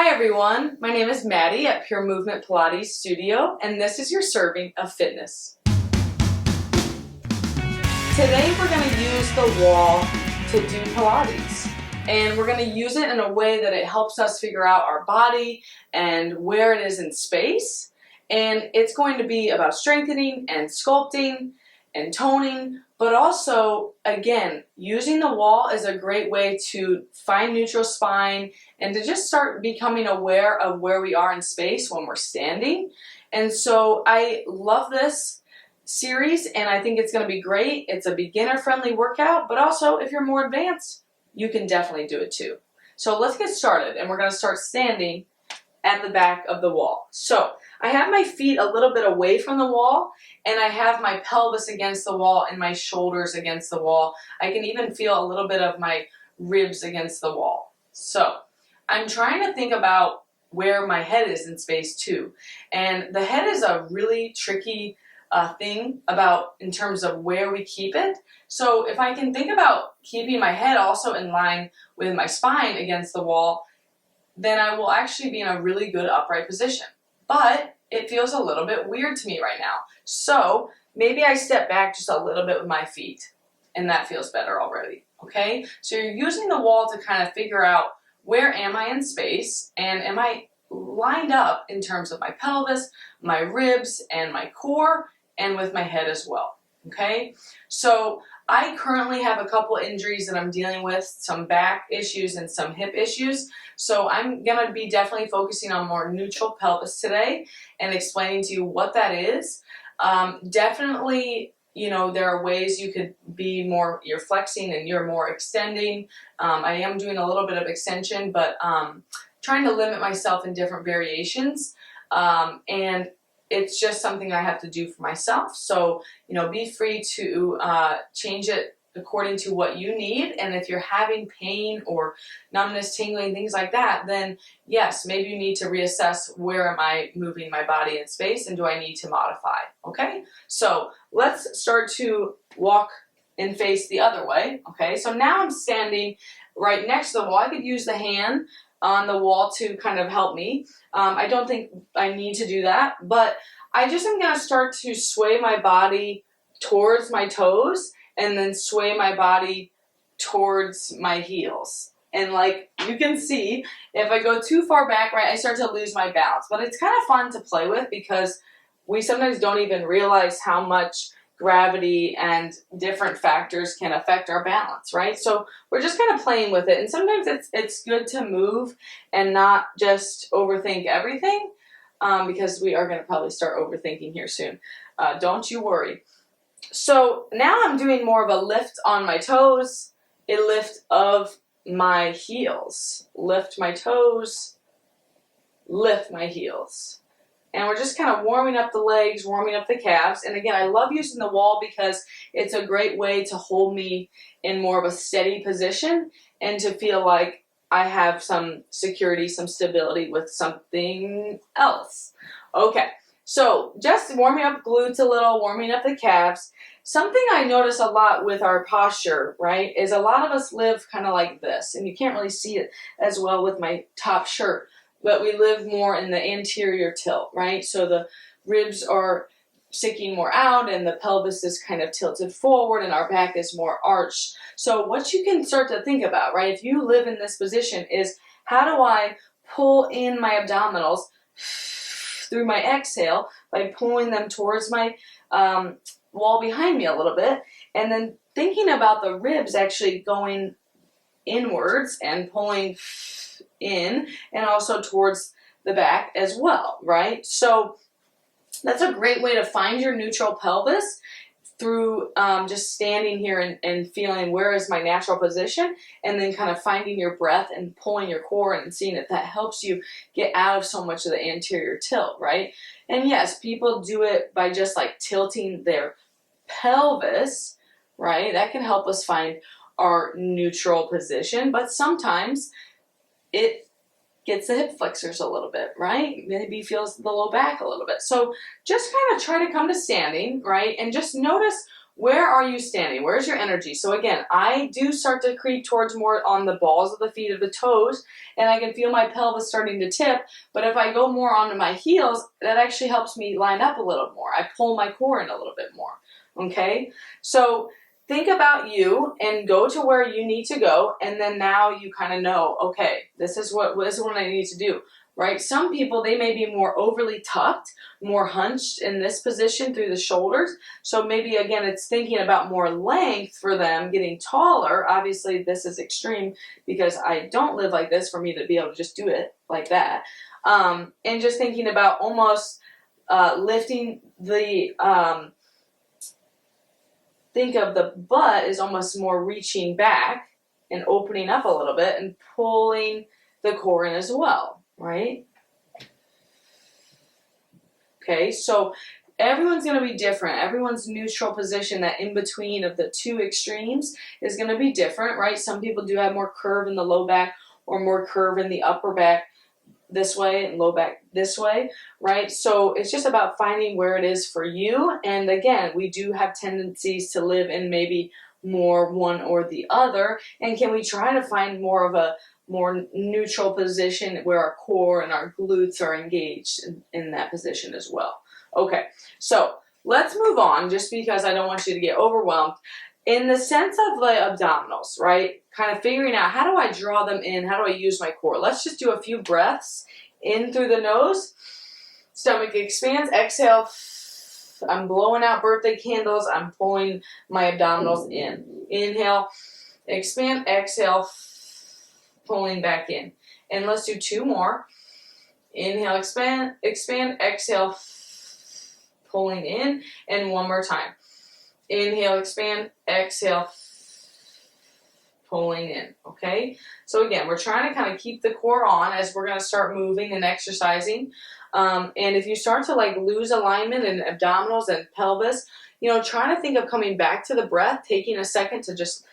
Hi everyone, my name is Maddie at Pure Movement Pilates Studio, and this is your serving of fitness. Today we're going to use the wall to do Pilates, and we're going to use it in a way that it helps us figure out our body and where it is in space, and it's going to be about strengthening and sculpting and toning, but also, again, using the wall is a great way to find neutral spine and to just start becoming aware of where we are in space when we're standing. And so I love this series and I think it's going to be great. It's a beginner-friendly workout, but also if you're more advanced, you can definitely do it too. So let's get started, and we're going to start standing at the back of the wall. So I have my feet a little bit away from the wall, and I have my pelvis against the wall and my shoulders against the wall. I can even feel a little bit of my ribs against the wall. So I'm trying to think about where my head is in space too. And the head is a really tricky thing about in terms of where we keep it. So if I can think about keeping my head also in line with my spine against the wall, then I will actually be in a really good upright position. But it feels a little bit weird to me right now. So maybe I step back just a little bit with my feet, and that feels better already, okay? So you're using the wall to kind of figure out, where am I in space, and am I lined up in terms of my pelvis, my ribs, and my core, and with my head as well, okay? So I currently have a couple injuries that I'm dealing with, some back issues and some hip issues. So I'm going to be definitely focusing on more neutral pelvis today and explaining to you what that is. Definitely, you know, there are ways you could be more, you're flexing and you're more extending. I am doing a little bit of extension, but trying to limit myself in different variations. And it's just something I have to do for myself. So, you know, be free to change it according to what you need. And if you're having pain or numbness, tingling, things like that, then yes, maybe you need to reassess, where am I moving my body in space and do I need to modify? Okay, so let's start to walk and face the other way. Okay, so now I'm standing right next to the wall. I could use the hand on the wall to kind of help me. I don't think I need to do that, but I just am going to start to sway my body towards my toes and then sway my body towards my heels. And like you can see, if I go too far back, right, I start to lose my balance. But it's kind of fun to play with because we sometimes don't even realize how much gravity and different factors can affect our balance, right? So we're just kind of playing with it. And sometimes it's good to move and not just overthink everything, because we are going to probably start overthinking here soon. Don't you worry. So now I'm doing more of a lift on my toes, a lift of my heels. Lift my toes, lift my heels. And we're just kind of warming up the legs, warming up the calves. And again, I love using the wall because it's a great way to hold me in more of a steady position and to feel like I have some security, some stability with something else. Okay, so just warming up glutes a little, warming up the calves. Something I notice a lot with our posture, right, is a lot of us live kind of like this. And you can't really see it as well with my top shirt, but we live more in the anterior tilt, right? So the ribs are sticking more out and the pelvis is kind of tilted forward and our back is more arched. So what you can start to think about, right, if you live in this position, is how do I pull in my abdominals through my exhale by pulling them towards my wall behind me a little bit, and then thinking about the ribs actually going inwards and pulling in and also towards the back as well, right? So that's a great way to find your neutral pelvis through just standing here and feeling, where is my natural position, and then kind of finding your breath and pulling your core and seeing if that helps you get out of so much of the anterior tilt, right? And yes, people do it by just like tilting their pelvis, right? That can help us find our neutral position, but sometimes it gets the hip flexors a little bit, right? Maybe feels the low back a little bit. So just kind of try to come to standing, right? And just notice where are you standing? Where's your energy? So again, I do start to creep towards more on the balls of the feet, of the toes, and I can feel my pelvis starting to tip. But if I go more onto my heels, that actually helps me line up a little more. I pull my core in a little bit more, okay? So think about you and go to where you need to go, and then now you kind of know, okay, this is what I need to do, right? Some people, they may be more overly tucked, more hunched in this position through the shoulders. So maybe, again, it's thinking about more length for them, getting taller. Obviously, this is extreme because I don't live like this for me to be able to just do it like that. And just thinking about almost lifting the, think of the butt is almost more reaching back and opening up a little bit and pulling the core in as well, right? Okay, so everyone's going to be different. Everyone's neutral position, that in between of the two extremes, is going to be different, right? Some people do have more curve in the low back or more curve in the upper back this way and low back this way, right? So it's just about finding where it is for you. And again, we do have tendencies to live in maybe more one or the other. And can we try to find more of a more neutral position where our core and our glutes are engaged in that position as well? Okay, so let's move on, just because I don't want you to get overwhelmed. In the sense of the abdominals, right? Kind of figuring out, how do I draw them in? How do I use my core? Let's just do a few breaths in through the nose. Stomach expands. Exhale. I'm blowing out birthday candles. I'm pulling my abdominals in. Inhale. Expand. Exhale. Pulling back in. And let's do two more. Inhale. Expand. Expand. Exhale. Pulling in. And one more time. Inhale, expand, exhale, pulling in, okay? So again, we're trying to kind of keep the core on as we're gonna start moving and exercising. And if you start to like lose alignment in abdominals and pelvis, you know, try to think of coming back to the breath, taking a second to just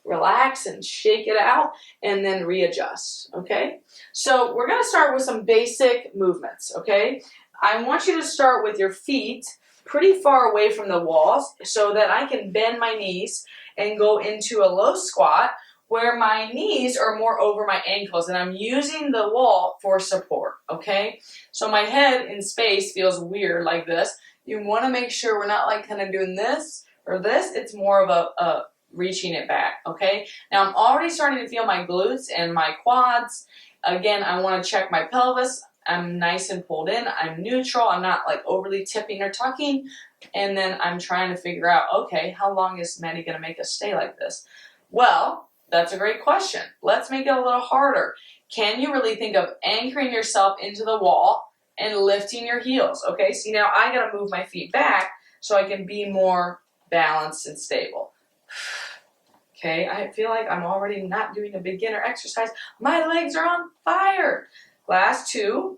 relax and shake it out and then readjust, okay? So we're gonna start with some basic movements, okay? I want you to start with your feet pretty far away from the walls so that I can bend my knees and go into a low squat where my knees are more over my ankles and I'm using the wall for support, okay? So my head in space feels weird like this. You want to make sure we're not like kind of doing this or this. It's more of a reaching it back, okay? Now I'm already starting to feel my glutes and my quads. Again, I want to check my pelvis. I'm nice and pulled in. I'm neutral. I'm not like overly tipping or tucking. And then I'm trying to figure out, okay, how long is Maddie going to make us stay like this? Well, that's a great question. Let's make it a little harder. Can you really think of anchoring yourself into the wall and lifting your heels? Okay, see now I got to move my feet back so I can be more balanced and stable. Okay, I feel like I'm already not doing a beginner exercise. My legs are on fire. Last two,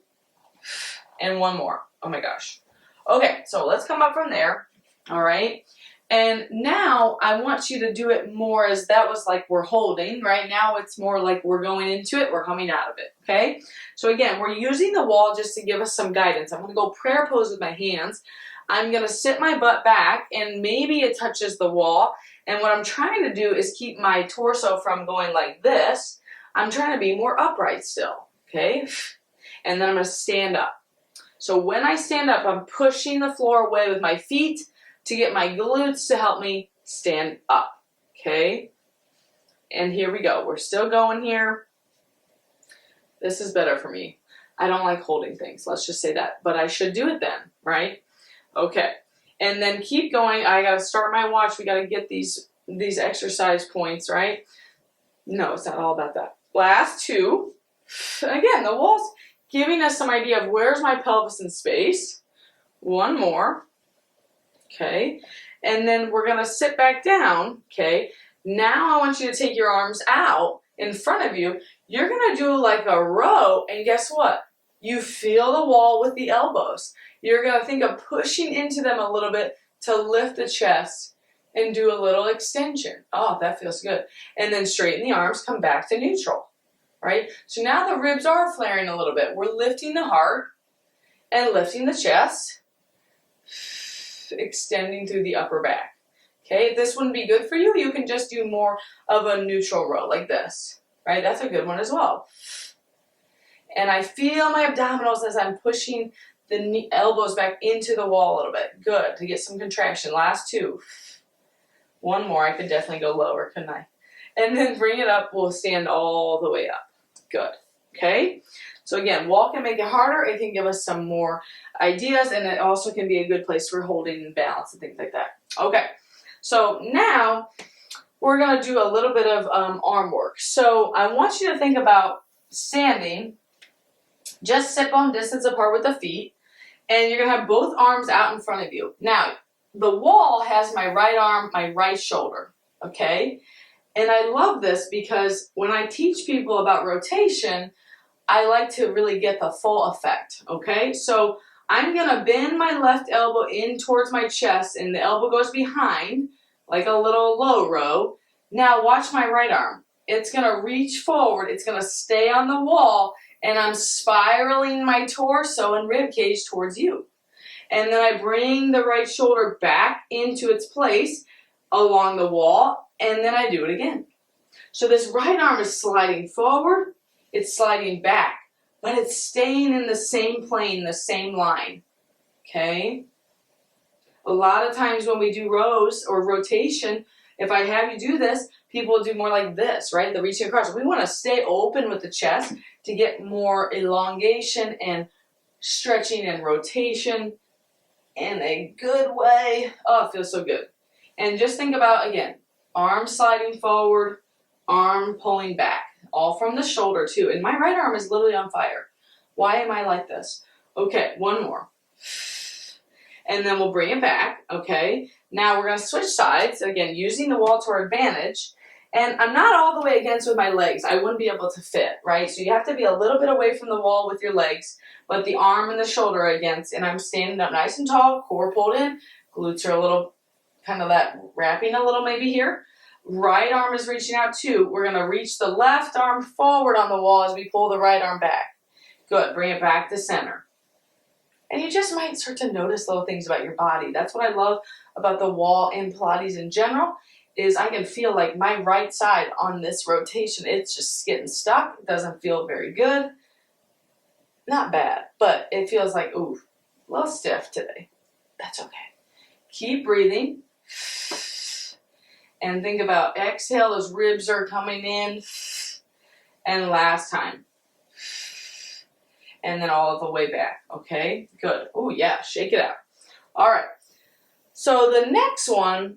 and one more. Oh my gosh. Okay, so let's come up from there, all right? And now I want you to do it more as that was like we're holding. Right now it's more like we're going into it, we're coming out of it, okay? So again, we're using the wall just to give us some guidance. I'm gonna go prayer pose with my hands. I'm gonna sit my butt back and maybe it touches the wall. And what I'm trying to do is keep my torso from going like this. I'm trying to be more upright still. Okay, and then I'm going to stand up. So when I stand up, I'm pushing the floor away with my feet to get my glutes to help me stand up. Okay, and here we go. We're still going here. This is better for me. I don't like holding things. Let's just say that. But I should do it then, right? Okay, and then keep going. I got to start my watch. We got to get these exercise points, right? No, it's not all about that. Last two. Again, the wall's giving us some idea of where's my pelvis in space. One more. Okay. And then we're going to sit back down. Okay. Now I want you to take your arms out in front of you. You're going to do like a row. And guess what? You feel the wall with the elbows. You're going to think of pushing into them a little bit to lift the chest and do a little extension. Oh, that feels good. And then straighten the arms, come back to neutral. Right? So now the ribs are flaring a little bit. We're lifting the heart and lifting the chest, extending through the upper back. Okay, if this wouldn't be good for you, you can just do more of a neutral row like this, right? That's a good one as well. And I feel my abdominals as I'm pushing the elbows back into the wall a little bit. Good, to get some contraction. Last two. One more, I could definitely go lower, couldn't I? And then bring it up, we'll stand all the way up. Good, okay? So again, wall can make it harder, it can give us some more ideas, and it also can be a good place for holding and balance and things like that. Okay, so now we're gonna do a little bit of arm work. So I want you to think about standing, just sit bone distance apart with the feet, and you're gonna have both arms out in front of you. Now, the wall has my right arm, my right shoulder, okay? And I love this because when I teach people about rotation, I like to really get the full effect, okay? So I'm gonna bend my left elbow in towards my chest and the elbow goes behind, like a little low row. Now watch my right arm. It's gonna reach forward, it's gonna stay on the wall, and I'm spiraling my torso and rib cage towards you. And then I bring the right shoulder back into its place along the wall, and then I do it again. So this right arm is sliding forward, it's sliding back, but it's staying in the same plane, the same line, okay? A lot of times when we do rows or rotation, if I have you do this, people do more like this, right? The reaching across. We want to stay open with the chest to get more elongation and stretching and rotation in a good way. Oh, it feels so good. And just think about, again, arm sliding forward, arm pulling back, all from the shoulder too. And my right arm is literally on fire. Why am I like this? Okay, one more. And then we'll bring it back, okay? Now we're gonna switch sides, again, using the wall to our advantage. And I'm not all the way against with my legs. I wouldn't be able to fit, right? So you have to be a little bit away from the wall with your legs, but the arm and the shoulder are against, and I'm standing up nice and tall, core pulled in, glutes are a little, kind of that wrapping a little maybe here. Right arm is reaching out too. We're gonna reach the left arm forward on the wall as we pull the right arm back. Good, bring it back to center. And you just might start to notice little things about your body. That's what I love about the wall and Pilates in general, is I can feel like my right side on this rotation, it's just getting stuck. It doesn't feel very good. Not bad, but it feels like, ooh, a little stiff today. That's okay. Keep breathing. And think about exhale, those ribs are coming in. And last time. And then all the way back, okay? Good. Oh yeah, shake it out. All right. So the next one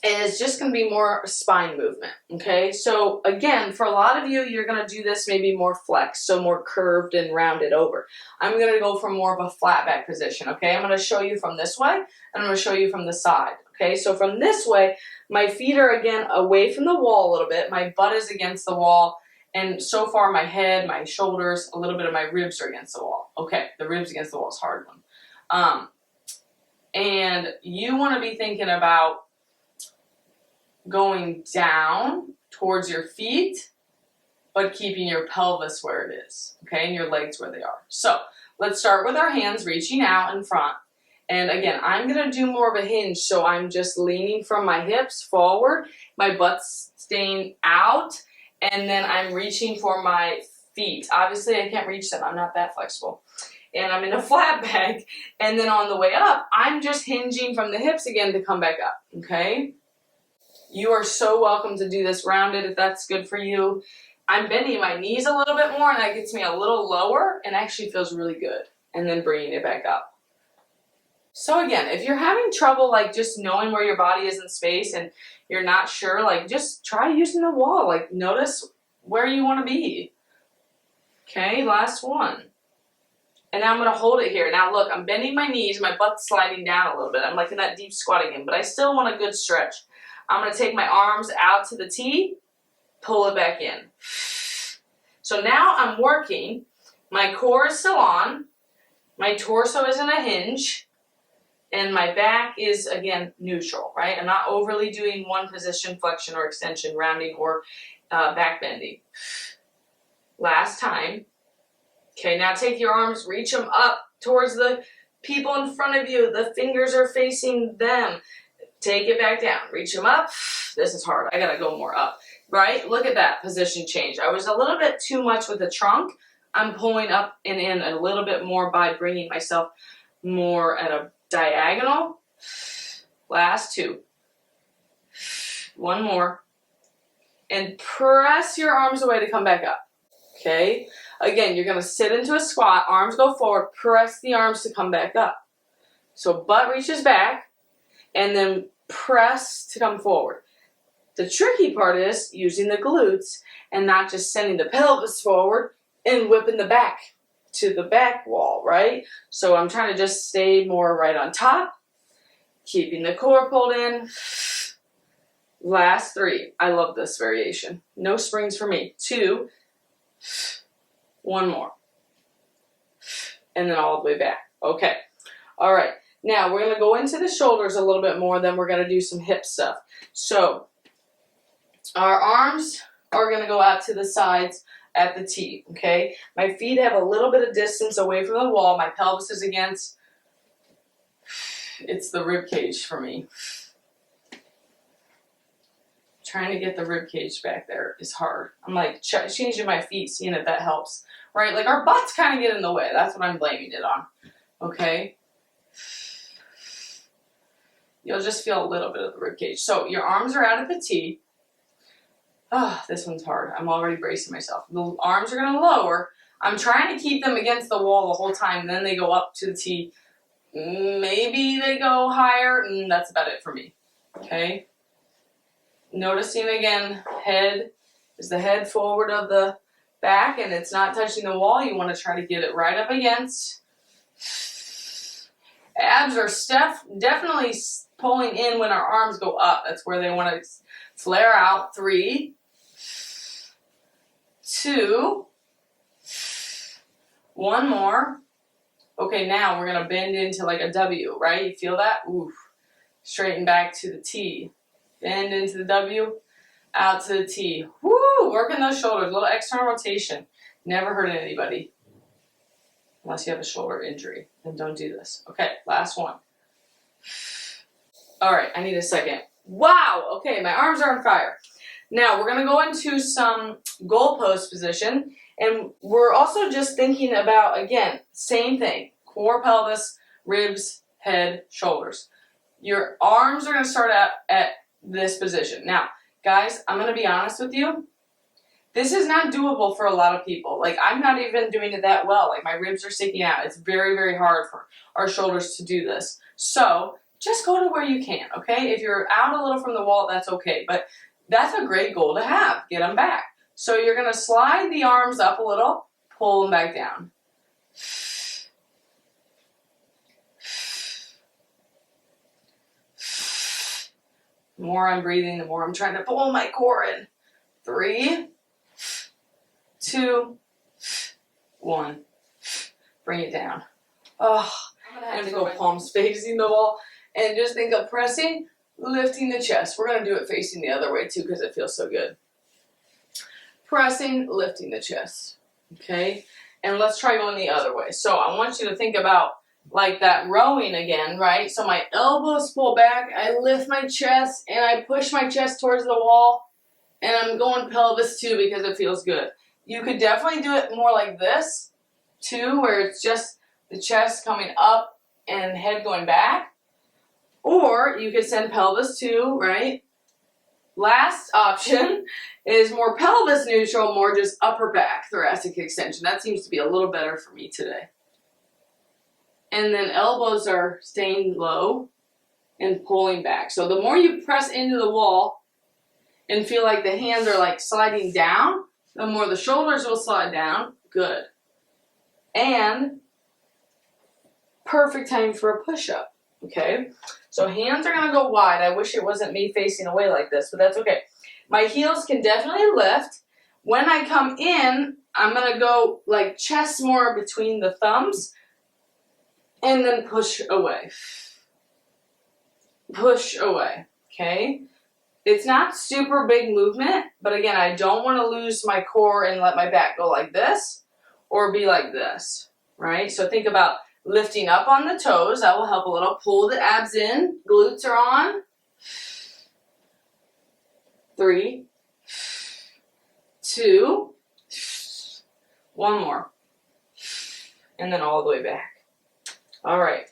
is just going to be more spine movement, okay? So again, for a lot of you, you're going to do this maybe more flexed, so more curved and rounded over. I'm going to go for more of a flat back position, okay? I'm going to show you from this way, and I'm going to show you from the side, okay? So from this way, my feet are again away from the wall a little bit. My butt is against the wall. And so far, my head, my shoulders, a little bit of my ribs are against the wall. Okay, the ribs against the wall is a hard one. And you want to be thinking about going down towards your feet, but keeping your pelvis where it is, okay, and your legs where they are. So let's start with our hands reaching out in front. And again, I'm going to do more of a hinge, so I'm just leaning from my hips forward, my butt's staying out, and then I'm reaching for my feet. Obviously, I can't reach them. I'm not that flexible. And I'm in a flat back. And then on the way up, I'm just hinging from the hips again to come back up, okay? You are so welcome to do this rounded if that's good for you. I'm bending my knees a little bit more, and that gets me a little lower and actually feels really good. And then bringing it back up. So again, if you're having trouble like just knowing where your body is in space and you're not sure, like just try using the wall. Like notice where you want to be. Okay, last one. And now I'm going to hold it here. Now look, I'm bending my knees, my butt's sliding down a little bit. I'm like in that deep squat again, but I still want a good stretch. I'm going to take my arms out to the T, pull it back in. So now I'm working. My core is still on. My torso is in a hinge. And my back is, again, neutral, right? I'm not overly doing one position, flexion or extension, rounding or back bending. Last time. Okay, now take your arms, reach them up towards the people in front of you. The fingers are facing them. Take it back down. Reach them up. This is hard. I gotta go more up, right? Look at that position change. I was a little bit too much with the trunk. I'm pulling up and in a little bit more by bringing myself more at a diagonal. Last two. One more. And press your arms away to come back up. Okay? Again, you're gonna sit into a squat, arms go forward, press the arms to come back up. So butt reaches back, and then press to come forward. The tricky part is using the glutes and not just sending the pelvis forward and whipping the back to the back wall, right? So I'm trying to just stay more right on top, keeping the core pulled in. Last three. I love this variation. No springs for me. Two. One more. And then all the way back. Okay. All right. Now we're going to go into the shoulders a little bit more, then we're going to do some hip stuff. So our arms are going to go out to the sides at the T, okay? My feet have a little bit of distance away from the wall. My pelvis is against, it's the rib cage for me. Trying to get the rib cage back there is hard. I'm like changing my feet, seeing if that helps, right? Like our butts kind of get in the way. That's what I'm blaming it on, okay? You'll just feel a little bit of the rib cage. So your arms are out at the T. Oh, this one's hard. I'm already bracing myself. The arms are going to lower. I'm trying to keep them against the wall the whole time, and then they go up to the T. Maybe they go higher, and that's about it for me. Okay? Noticing again, head is the head forward of the back, and it's not touching the wall. You want to try to get it right up against. Abs are definitely pulling in when our arms go up. That's where they want to flare out. 3, 2, 1 more. Okay, now we're going to bend into like a W, right? You feel that? Oof. Straighten back to the T. Bend into the W, out to the T. Woo! Working those shoulders. A little external rotation. Never hurt anybody. Unless you have a shoulder injury. Then don't do this. Okay, last one. All right, I need a second. Wow! Okay, my arms are on fire. Now, we're going to go into some goalpost position. And we're also just thinking about, again, same thing. Core, pelvis, ribs, head, shoulders. Your arms are going to start out at this position. Now, guys, I'm going to be honest with you. This is not doable for a lot of people. Like, I'm not even doing it that well. Like, my ribs are sticking out. It's very, very hard for our shoulders to do this. So, just go to where you can, okay? If you're out a little from the wall, that's okay. But that's a great goal to have. Get them back. So, you're going to slide the arms up a little, pull them back down. The more I'm breathing, the more I'm trying to pull my core in. 3, 2, 1. Bring it down. Oh, I'm going to go palms facing the wall and just think of pressing, lifting the chest. We're going to do it facing the other way too because it feels so good. Pressing, lifting the chest. Okay? And let's try going the other way. So I want you to think about like that rowing again, right? So my elbows pull back, I lift my chest, and I push my chest towards the wall, and I'm going pelvis too because it feels good. You could definitely do it more like this too, where it's just the chest coming up and head going back. Or you could send pelvis too, right? Last option is more pelvis neutral, more just upper back thoracic extension. That seems to be a little better for me today. And then elbows are staying low and pulling back. So the more you press into the wall and feel like the hands are like sliding down, the more the shoulders will slide down. Good. And perfect time for a push-up. Okay? So hands are going to go wide. I wish it wasn't me facing away like this, but that's okay. My heels can definitely lift. When I come in, I'm going to go like chest more between the thumbs. And then push away. Push away, okay? It's not super big movement, but again, I don't want to lose my core and let my back go like this or be like this, right? So think about lifting up on the toes. That will help a little. Pull the abs in. Glutes are on. 3, 2, 1 more. And then all the way back. All right.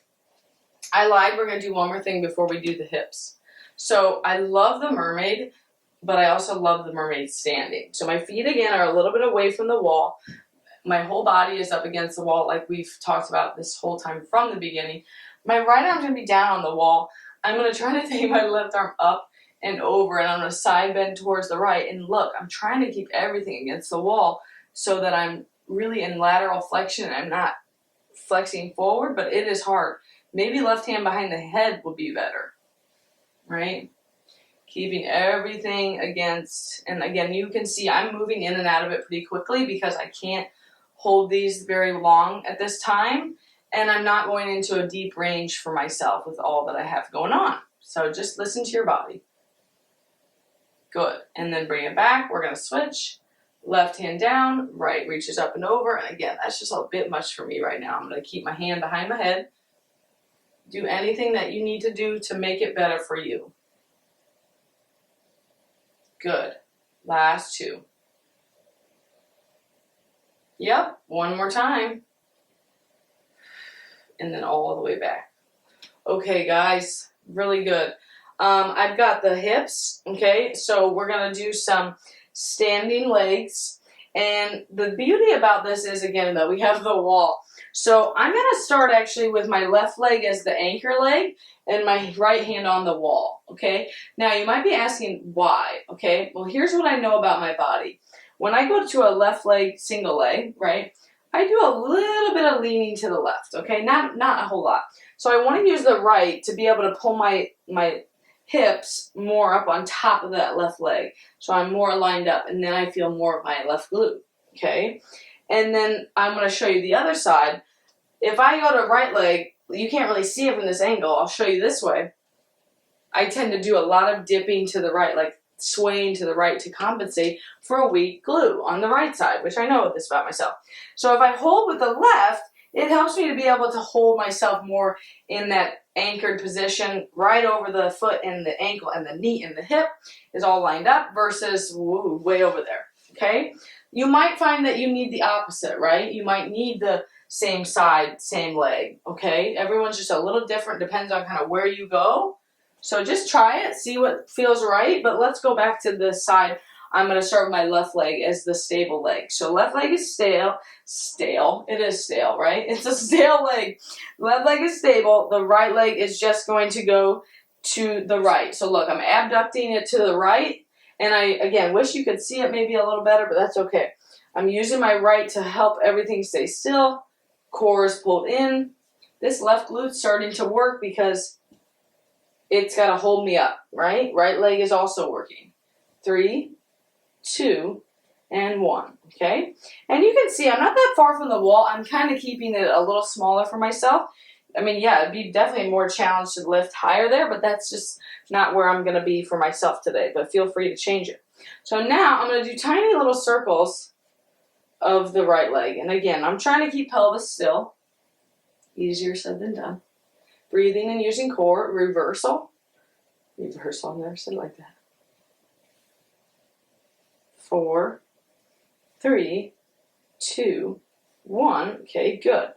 I lied. We're going to do one more thing before we do the hips. So I love the mermaid, but I also love the mermaid standing. So my feet, again, are a little bit away from the wall. My whole body is up against the wall like we've talked about this whole time from the beginning. My right arm's going to be down on the wall. I'm going to try to take my left arm up and over, and I'm going to side bend towards the right. And look, I'm trying to keep everything against the wall so that I'm really in lateral flexion. I'm not flexing forward, but it is hard. Maybe left hand behind the head would be better, right? Keeping everything against, and again, you can see I'm moving in and out of it pretty quickly because I can't hold these very long at this time, and I'm not going into a deep range for myself with all that I have going on. So just listen to your body. Good. And then bring it back. We're going to switch. Left hand down, right reaches up and over. And again, that's just a bit much for me right now. I'm going to keep my hand behind my head. Do anything that you need to do to make it better for you. Good. Last 2. Yep, one more time. And then all the way back. Okay, guys, really good. I've got the hips, okay? So we're going to do some standing legs. And the beauty about this is, again, that we have the wall. So I'm going to start actually with my left leg as the anchor leg and my right hand on the wall, okay? Now, you might be asking why, okay? Well, here's what I know about my body. When I go to a left leg, single leg, right, I do a little bit of leaning to the left, okay? Not a whole lot. So I want to use the right to be able to pull my hips more up on top of that left leg. So I'm more lined up, and then I feel more of my left glute, okay? And then I'm going to show you the other side. If I go to right leg, you can't really see it from this angle. I'll show you this way. I tend to do a lot of dipping to the right, like swaying to the right to compensate for a weak glute on the right side, which I know this about myself. So if I hold with the left, it helps me to be able to hold myself more in that anchored position right over the foot and the ankle and the knee and the hip is all lined up versus way over there, okay? You might find that you need the opposite, right? You might need the same side, same leg, okay? Everyone's just a little different, depends on kind of where you go. So just try it, see what feels right, but let's go back to this side. I'm going to start with my left leg as the stable leg. So left leg is stale, it is stale, right? It's a stale leg. Left leg is stable, the right leg is just going to go to the right. So look, I'm abducting it to the right, and I, again, wish you could see it maybe a little better, but that's okay. I'm using my right to help everything stay still. Core is pulled in. This left glute's starting to work because it's got to hold me up, right? Right leg is also working. 3, 2, and 1, okay? And you can see I'm not that far from the wall. I'm kind of keeping it a little smaller for myself. I mean, yeah, it'd be definitely more challenge to lift higher there, but that's just not where I'm going to be for myself today, but feel free to change it. So now I'm going to do tiny little circles of the right leg. And again, I'm trying to keep pelvis still. Easier said than done. Breathing and using core. Reversal. Reversal, I've never said it like that. 4, 3, 2, 1. Okay, good.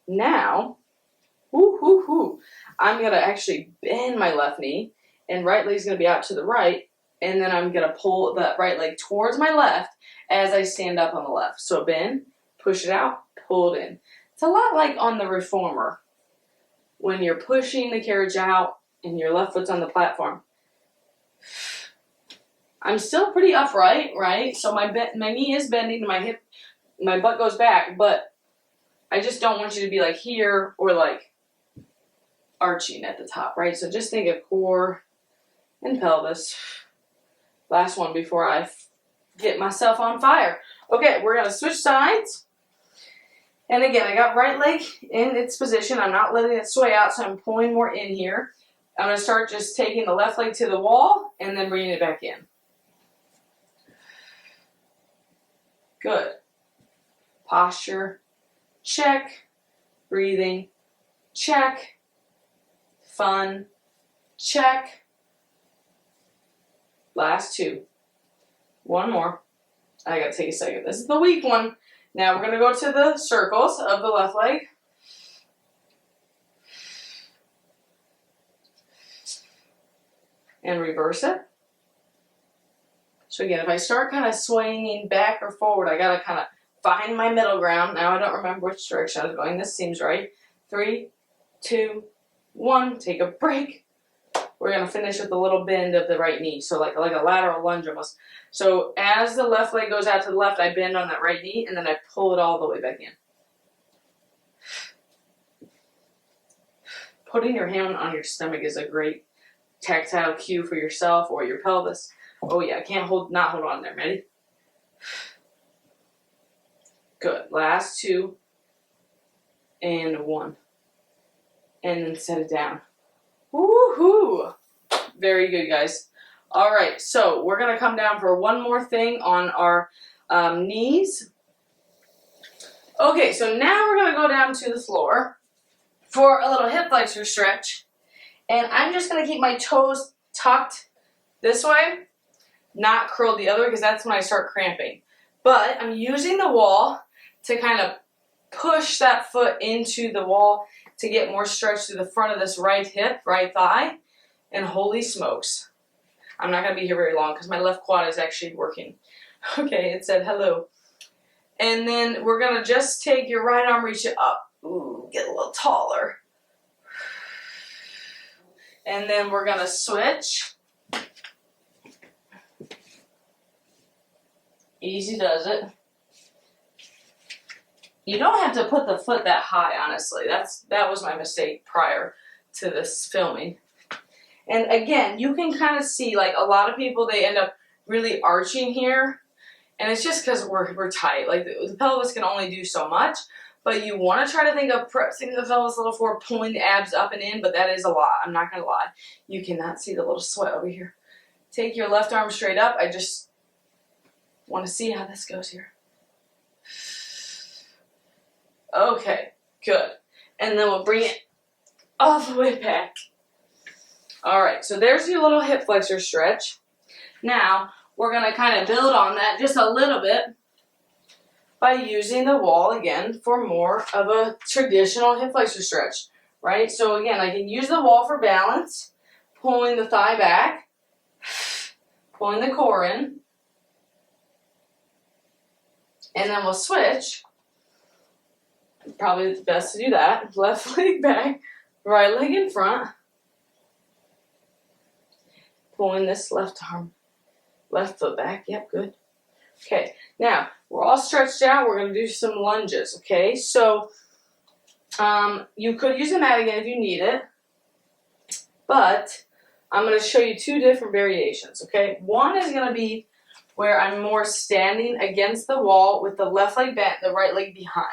Now, I'm going to actually bend my left knee, and right leg's going to be out to the right, and then I'm going to pull that right leg towards my left as I stand up on the left. So bend, push it out, pull it in. It's a lot like on the reformer when you're pushing the carriage out and your left foot's on the platform. I'm still pretty upright, right? So my knee is bending, my hip, my butt goes back, but I just don't want you to be like here or like arching at the top, right? So just think of core and pelvis. Last one before I get myself on fire. Okay, we're gonna switch sides. And again, I got right leg in its position. I'm not letting it sway out, so I'm pulling more in here. I'm gonna start just taking the left leg to the wall and then bringing it back in. Good. Posture, check. Breathing, check. Fun, check. Last two. One more. I gotta take a second. This is the weak one. Now we're gonna go to the circles of the left leg. And reverse it. So again, if I start kind of swinging back or forward, I gotta kind of find my middle ground. Now I don't remember which direction I was going. This seems right. 3, 2, 1. Take a break. We're gonna finish with a little bend of the right knee. So like a lateral lunge almost. So as the left leg goes out to the left, I bend on that right knee and then I pull it all the way back in. Putting your hand on your stomach is a great tactile cue for yourself or your pelvis. Oh yeah, can't not hold on there. Ready? Good. Last two. And one. And then set it down. Woohoo! Very good, guys. All right, so we're going to come down for one more thing on our knees. Okay, so now we're going to go down to the floor for a little hip flexor stretch. And I'm just going to keep my toes tucked this way, not curled the other way, because that's when I start cramping. But I'm using the wall to kind of push that foot into the wall to get more stretch through the front of this right hip, right thigh. And holy smokes, I'm not going to be here very long because my left quad is actually working. Okay, it said hello. And then we're going to just take your right arm, reach it up. Ooh, get a little taller. And then we're going to switch. Easy does it. You don't have to put the foot that high, honestly. That was my mistake prior to this filming. And again, you can kind of see, like a lot of people, they end up really arching here. And it's just because we're tight. Like the pelvis can only do so much. But you want to try to think of pressing the pelvis a little forward, pulling the abs up and in. But that is a lot. I'm not going to lie. You cannot see the little sweat over here. Take your left arm straight up. I just want to see how this goes here. Okay, good. And then we'll bring it all the way back. All right, so there's your little hip flexor stretch. Now, we're going to kind of build on that just a little bit by using the wall again for more of a traditional hip flexor stretch, right? So again, I can use the wall for balance, pulling the thigh back, pulling the core in, and then we'll switch. Probably it's best to do that. Left leg back, right leg in front. Pulling this left arm, left foot back. Yep, good. Okay, now we're all stretched out. We're going to do some lunges, okay? So you could use a mat again if you need it, but I'm going to show you two different variations, okay? One is going to be where I'm more standing against the wall with the left leg bent, the right leg behind,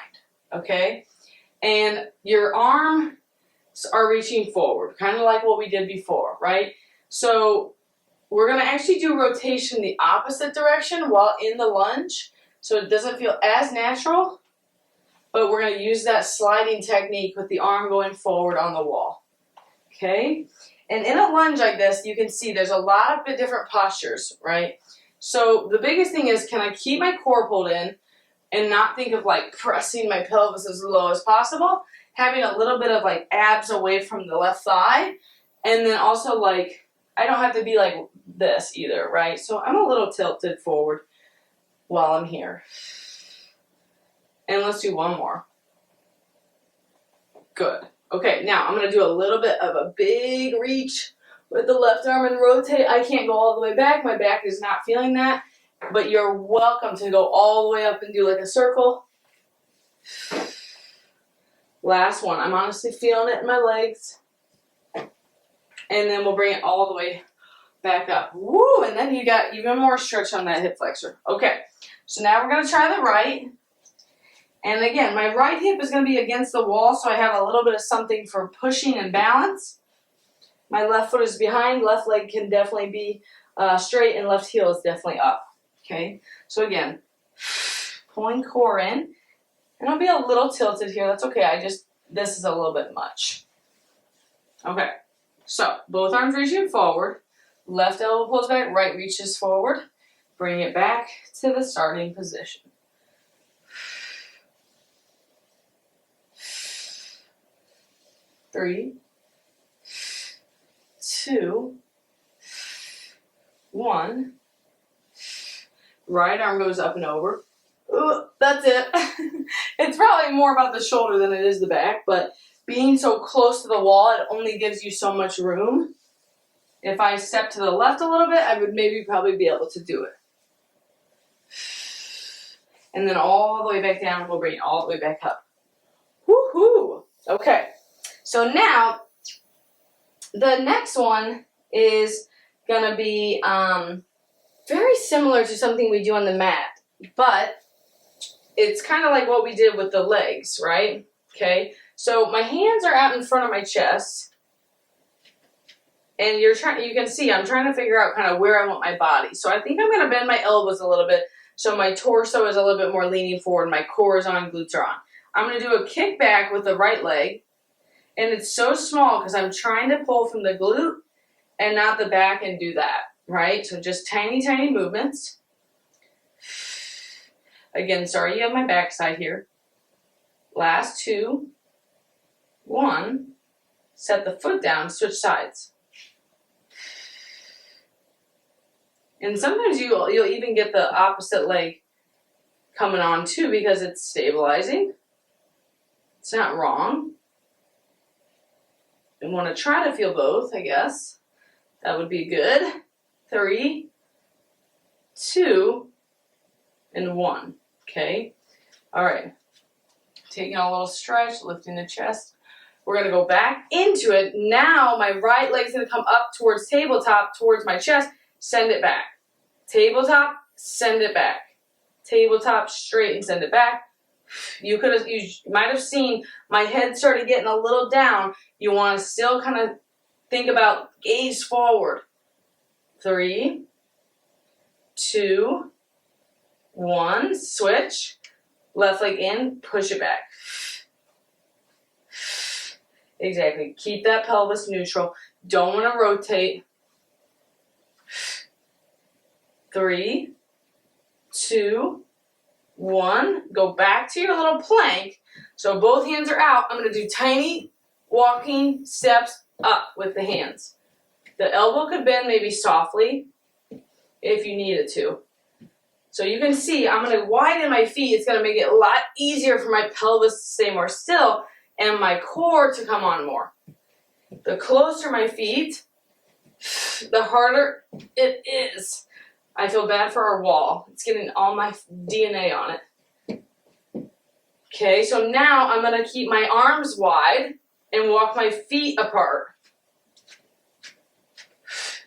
okay? And your arms are reaching forward, kind of like what we did before, right? So we're going to actually do rotation the opposite direction while in the lunge, so it doesn't feel as natural, but we're going to use that sliding technique with the arm going forward on the wall, okay? And in a lunge like this, you can see there's a lot of different postures, right? So the biggest thing is, can I keep my core pulled in and not think of like pressing my pelvis as low as possible, having a little bit of like abs away from the left thigh, and then also like I don't have to be like this either, right? So I'm a little tilted forward while I'm here. And let's do one more. Good. Okay, now I'm going to do a little bit of a big reach with the left arm and rotate. I can't go all the way back. My back is not feeling that. But you're welcome to go all the way up and do like a circle. Last one. I'm honestly feeling it in my legs. And then we'll bring it all the way back up. Woo! And then you got even more stretch on that hip flexor. Okay, so now we're going to try the right. And again, my right hip is going to be against the wall, so I have a little bit of something for pushing and balance. My left foot is behind. Left leg can definitely be straight, and left heel is definitely up. Okay, so again, pulling core in. And I'll be a little tilted here. That's okay. This is a little bit much. Okay. So, both arms reaching forward. Left elbow pulls back, right reaches forward. Bring it back to the starting position. 3, 2, 1. Right arm goes up and over. Ooh, that's it. It's probably more about the shoulder than it is the back, but being so close to the wall, it only gives you so much room. If I step to the left a little bit, I would maybe probably be able to do it. And then all the way back down, we'll bring it all the way back up. Woohoo! Okay, so now the next one is gonna be very similar to something we do on the mat, but it's kind of like what we did with the legs, right? Okay, so my hands are out in front of my chest, and you can see I'm trying to figure out kind of where I want my body. So I think I'm gonna bend my elbows a little bit so my torso is a little bit more leaning forward, my core is on, glutes are on. I'm gonna do a kick back with the right leg, and it's so small because I'm trying to pull from the glute and not the back and do that, right? So just tiny, tiny movements. Again, sorry you have my backside here. Last 2, 1. Set the foot down, switch sides. And sometimes you'll even get the opposite leg coming on too because it's stabilizing. It's not wrong. You want to try to feel both, I guess. That would be good. 3, 2, and 1. Okay. All right. Taking a little stretch, lifting the chest. We're going to go back into it. Now my right leg's going to come up towards tabletop, towards my chest. Send it back. Tabletop, send it back. Tabletop, straight and send it back. You might have seen my head started getting a little down. You want to still kind of think about gaze forward. 3, 2, 1. Switch. Left leg in, push it back. Exactly. Keep that pelvis neutral. Don't want to rotate. 3, 2, 1. Go back to your little plank. So both hands are out. I'm going to do tiny walking steps up with the hands. The elbow could bend maybe softly if you needed to. So you can see I'm going to widen my feet. It's going to make it a lot easier for my pelvis to stay more still and my core to come on more. The closer my feet, the harder it is. I feel bad for our wall. It's getting all my DNA on it. Okay, so now I'm going to keep my arms wide and walk my feet apart.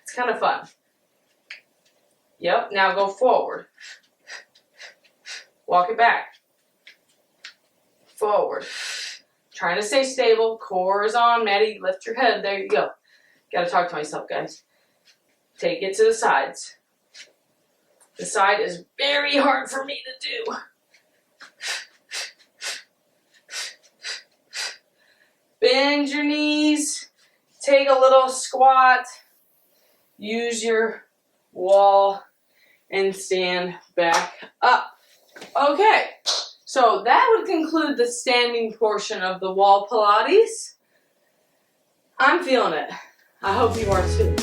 It's kind of fun. Yep, now go forward. Walk it back. Forward. Trying to stay stable. Core is on. Maddie, lift your head. There you go. Gotta talk to myself, guys. Take it to the sides. The side is very hard for me to do. Bend your knees. Take a little squat. Use your wall and stand back up. Okay, so that would conclude the standing portion of the wall Pilates. I'm feeling it. I hope you are too.